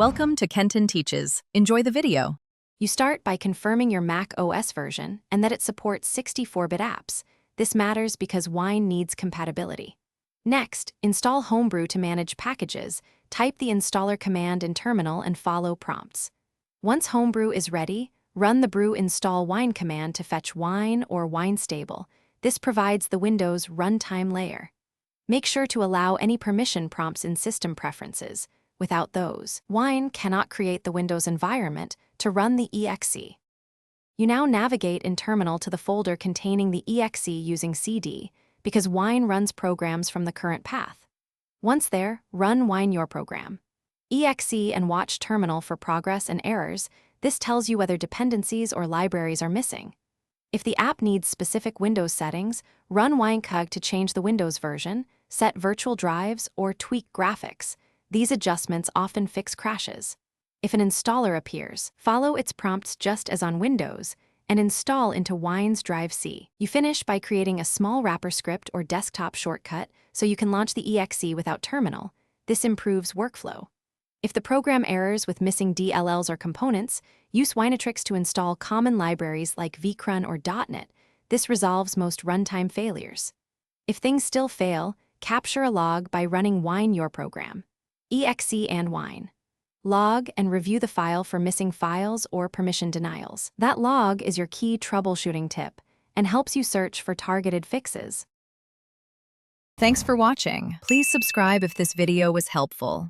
Welcome to Kenton Teaches. Enjoy the video. You start by confirming your macOS version and that it supports 64-bit apps. This matters because Wine needs compatibility. Next, install Homebrew to manage packages. Type the installer command in Terminal and follow prompts. Once Homebrew is ready, run the brew install Wine command to fetch Wine or Wine Stable. This provides the Windows runtime layer. Make sure to allow any permission prompts in System Preferences. Without those, Wine cannot create the Windows environment to run the exe. You now navigate in Terminal to the folder containing the exe using cd, because Wine runs programs from the current path. Once there, run Wine your program. Exe and watch Terminal for progress and errors. This tells you whether dependencies or libraries are missing. If the app needs specific Windows settings, run winecug to change the Windows version, set virtual drives, or tweak graphics. These adjustments often fix crashes. If an installer appears, follow its prompts just as on Windows and install into Wine's Drive C. You finish by creating a small wrapper script or desktop shortcut so you can launch the exe without Terminal. This improves workflow. If the program errors with missing DLLs or components, use Winatrix to install common libraries like vcrun or .NET. This resolves most runtime failures. If things still fail, capture a log by running Wine your program. Exe and Wine. Log and review the file for missing files or permission denials. That log is your key troubleshooting tip and helps you search for targeted fixes. Thanks for watching. Please subscribe if this video was helpful.